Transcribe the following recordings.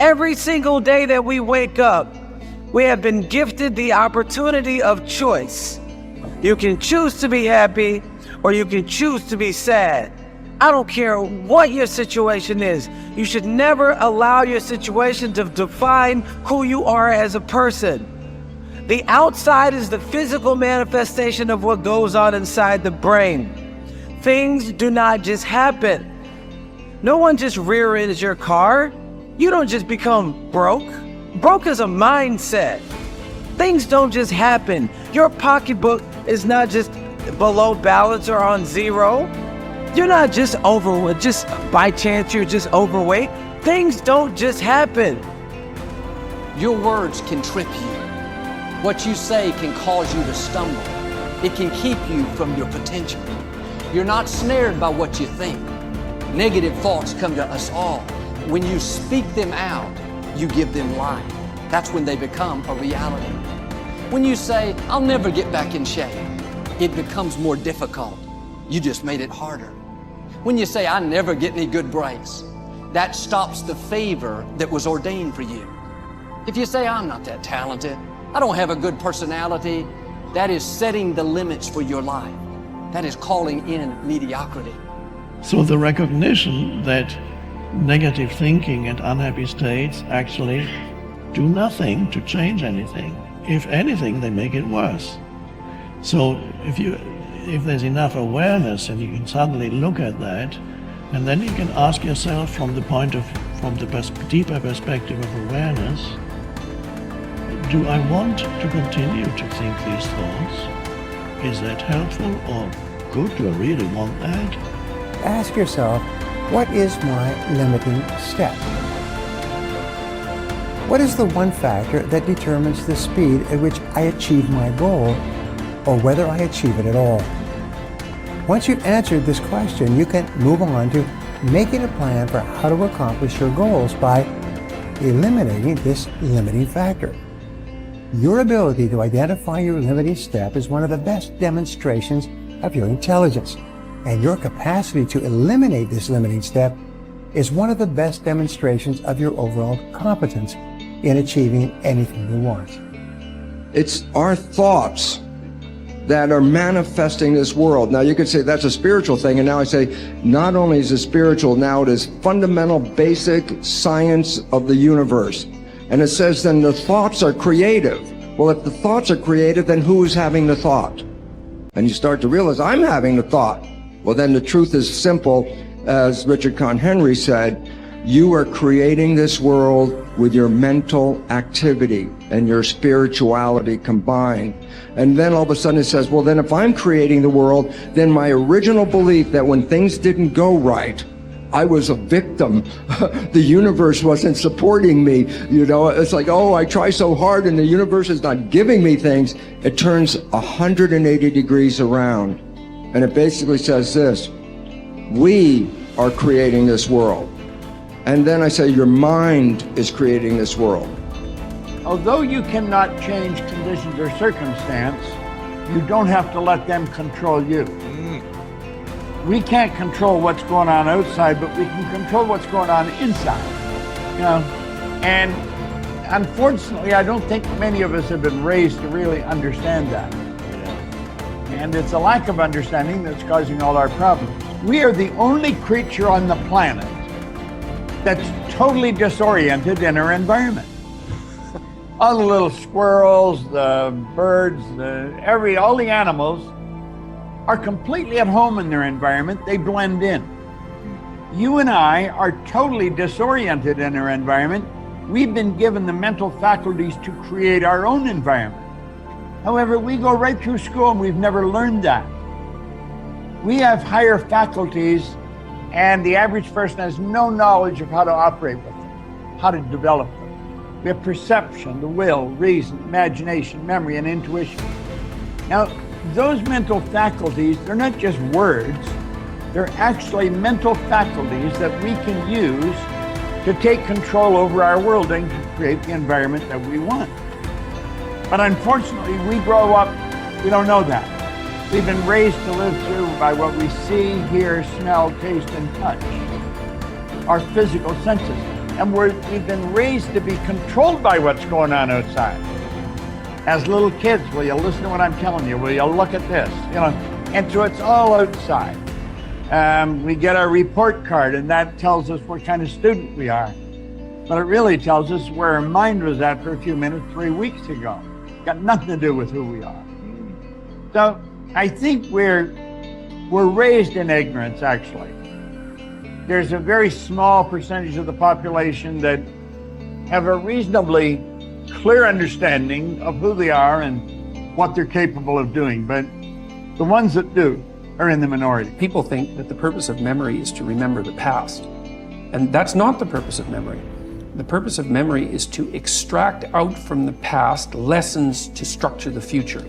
Every single day that we wake up, we have been gifted the opportunity of choice. You can choose to be happy or you can choose to be sad. I don't care what your situation is. You should never allow your situation to define who you are as a person. The outside is the physical manifestation of what goes on inside the brain. Things do not just happen. No one just rear-ends your car. You don't just become broke. Broke is a mindset. Things don't just happen. Your pocketbook is not just below balance or on zero. You're not just overweight, just by chance you're just overweight. Things don't just happen. Your words can trip you. What you say can cause you to stumble. It can keep you from your potential. You're not snared by what you think. Negative thoughts come to us all. When you speak them out, you give them life. That's when they become a reality. When you say, I'll never get back in shape, it becomes more difficult. You just made it harder. When you say, I never get any good breaks, that stops the favor that was ordained for you. If you say, I'm not that talented, I don't have a good personality, that is setting the limits for your life. That is calling in mediocrity. So the recognition that negative thinking and unhappy states actually do nothing to change anything. If anything, they make it worse. So if there's enough awareness and you can suddenly look at that, and then you can ask yourself from the deeper perspective of awareness, do I want to continue to think these thoughts? Is that helpful or good? Do I really want that? Ask yourself, what is my limiting step? What is the one factor that determines the speed at which I achieve my goal, or whether I achieve it at all? Once you've answered this question, you can move on to making a plan for how to accomplish your goals by eliminating this limiting factor. Your ability to identify your limiting step is one of the best demonstrations of your intelligence, and your capacity to eliminate this limiting step is one of the best demonstrations of your overall competence in achieving anything you want. It's our thoughts that are manifesting this world. Now you could say that's a spiritual thing, and now I say not only is it spiritual, now it is fundamental basic science of the universe. And it says then the thoughts are creative. Well, if the thoughts are creative, then who is having the thought? And you start to realize I'm having the thought. Well, then the truth is simple. As Richard Conn Henry said, you are creating this world with your mental activity and your spirituality combined. And then all of a sudden it says, well, then if I'm creating the world, then my original belief that when things didn't go right, I was a victim. The universe wasn't supporting me. You know, it's like, oh, I try so hard and the universe is not giving me things. It turns 180 degrees around. And it basically says this: we are creating this world. And then I say your mind is creating this world. Although you cannot change conditions or circumstance, you don't have to let them control you. We can't control what's going on outside, but we can control what's going on inside. You know, and unfortunately, I don't think many of us have been raised to really understand that. And it's a lack of understanding that's causing all our problems. We are the only creature on the planet that's totally disoriented in our environment. All the little squirrels, the birds, all the animals are completely at home in their environment. They blend in. You and I are totally disoriented in our environment. We've been given the mental faculties to create our own environment. However, we go right through school and we've never learned that. We have higher faculties, and the average person has no knowledge of how to operate with them, how to develop them. We have perception, the will, reason, imagination, memory, and intuition. Now, those mental faculties, they're not just words, they're actually mental faculties that we can use to take control over our world and to create the environment that we want. But unfortunately, we grow up, we don't know that. We've been raised to live through by what we see, hear, smell, taste, and touch, our physical senses. And we've been raised to be controlled by what's going on outside. As little kids, will you listen to what I'm telling you? Will you look at this? You know, and so it's all outside. We get our report card, and that tells us what kind of student we are. But it really tells us where our mind was at for a few minutes 3 weeks ago. Got nothing to do with who we are. So I think we're raised in ignorance, actually. There's a very small percentage of the population that have a reasonably clear understanding of who they are and what they're capable of doing. But the ones that do are in the minority. People think that the purpose of memory is to remember the past. And that's not the purpose of memory. The purpose of memory is to extract out from the past lessons to structure the future.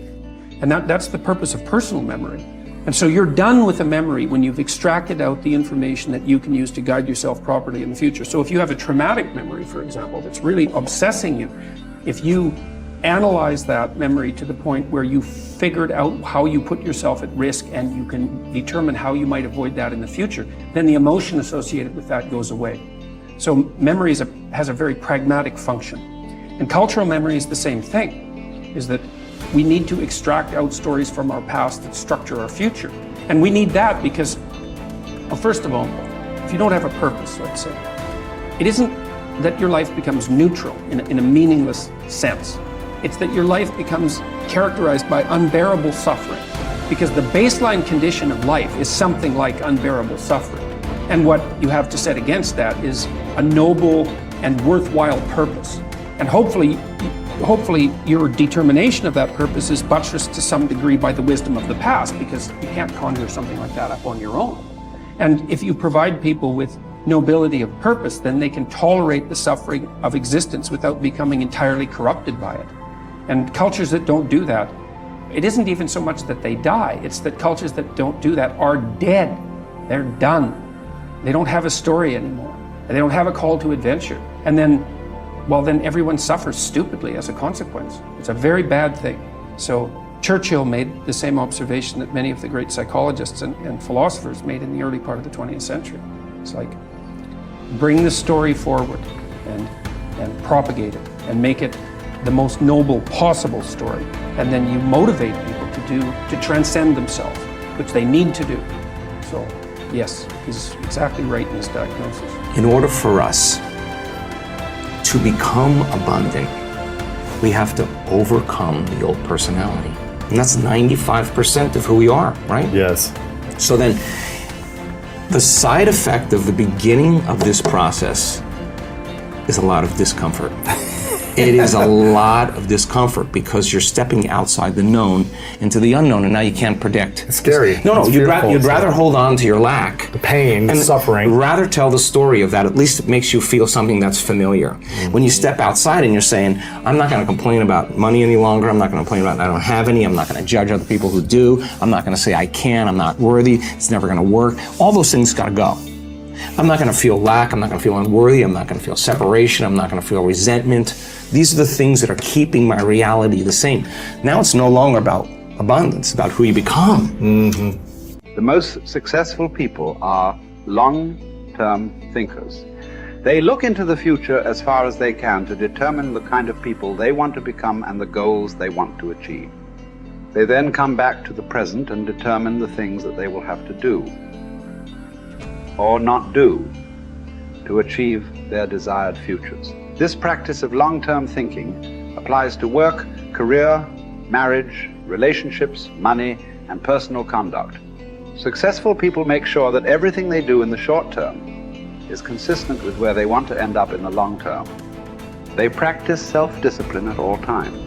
And that's the purpose of personal memory. And so you're done with a memory when you've extracted out the information that you can use to guide yourself properly in the future. So if you have a traumatic memory, for example, that's really obsessing you, if you analyze that memory to the point where you figured out how you put yourself at risk and you can determine how you might avoid that in the future, then the emotion associated with that goes away. So memory has a very pragmatic function. And cultural memory is the same thing, is that we need to extract out stories from our past that structure our future. And we need that because, well, first of all, if you don't have a purpose, let's say, it isn't that your life becomes neutral in a meaningless sense. It's that your life becomes characterized by unbearable suffering, because the baseline condition of life is something like unbearable suffering. And what you have to set against that is a noble and worthwhile purpose. And hopefully your determination of that purpose is buttressed to some degree by the wisdom of the past, because you can't conjure something like that up on your own. And if you provide people with nobility of purpose, then they can tolerate the suffering of existence without becoming entirely corrupted by it. And cultures that don't do that, it isn't even so much that they die, it's that cultures that don't do that are dead. They're done. They don't have a story anymore. They don't have a call to adventure. And then everyone suffers stupidly as a consequence. It's a very bad thing. So Churchill made the same observation that many of the great psychologists and philosophers made in the early part of the 20th century. It's like, bring the story forward and propagate it and make it the most noble possible story. And then you motivate people to transcend themselves, which they need to do. So yes, he's exactly right in his diagnosis. In order for us to become abundant, we have to overcome the old personality. And that's 95% of who we are, right? Yes. So then, the side effect of the beginning of this process is a lot of discomfort. It is a lot of discomfort because you're stepping outside the known into the unknown, and now you can't predict. It's scary. No, It's you'd fearful. rather hold on to your lack. The pain, the and suffering. Rather tell the story of that. At least it makes you feel something that's familiar. Mm-hmm. When you step outside and you're saying, I'm not going to complain about money any longer. I'm not going to complain about I don't have any. I'm not going to judge other people who do. I'm not going to say I can. I'm not worthy. It's never going to work. All those things got to go. I'm not going to feel lack. I'm not going to feel unworthy. I'm not going to feel separation. I'm not going to feel resentment. These are the things that are keeping my reality the same. Now it's no longer about abundance, about who you become. Mm-hmm. The most successful people are long-term thinkers. They look into the future as far as they can to determine the kind of people they want to become and the goals they want to achieve. They then come back to the present and determine the things that they will have to do or not do to achieve their desired futures. This practice of long-term thinking applies to work, career, marriage, relationships, money, and personal conduct. Successful people make sure that everything they do in the short term is consistent with where they want to end up in the long term. They practice self-discipline at all times.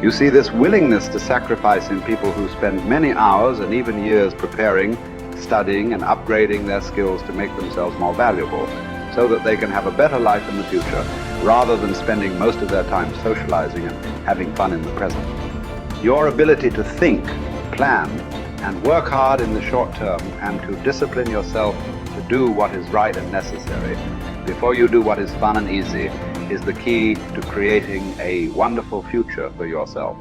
You see this willingness to sacrifice in people who spend many hours and even years preparing, studying, and upgrading their skills to make themselves more valuable, so that they can have a better life in the future, rather than spending most of their time socializing and having fun in the present. Your ability to think, plan, and work hard in the short term, and to discipline yourself to do what is right and necessary before you do what is fun and easy, is the key to creating a wonderful future for yourself.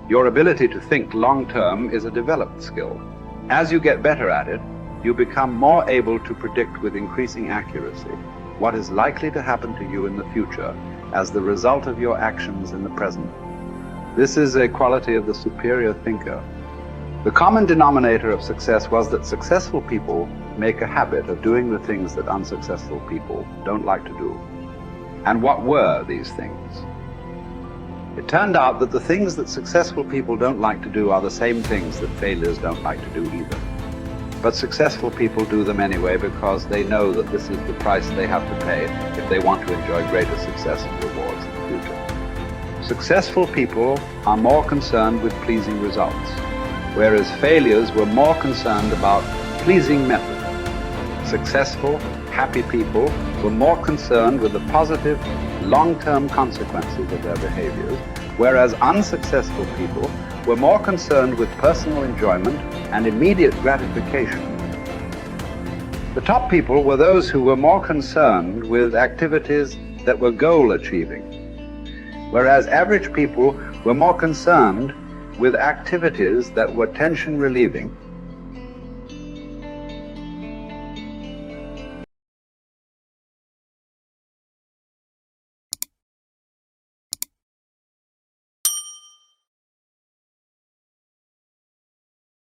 Your ability to think long term is a developed skill. As you get better at it, you become more able to predict with increasing accuracy. what is likely to happen to you in the future as the result of your actions in the present. This is a quality of the superior thinker. The common denominator of success was that successful people make a habit of doing the things that unsuccessful people don't like to do. And what were these things? It turned out that the things that successful people don't like to do are the same things that failures don't like to do either. But successful people do them anyway because they know that this is the price they have to pay if they want to enjoy greater success and rewards in the future. Successful people are more concerned with pleasing results, whereas failures were more concerned about pleasing method. Successful, happy people were more concerned with the positive, long-term consequences of their behaviors, whereas unsuccessful people were more concerned with personal enjoyment and immediate gratification. The top people were those who were more concerned with activities that were goal-achieving, whereas average people were more concerned with activities that were tension-relieving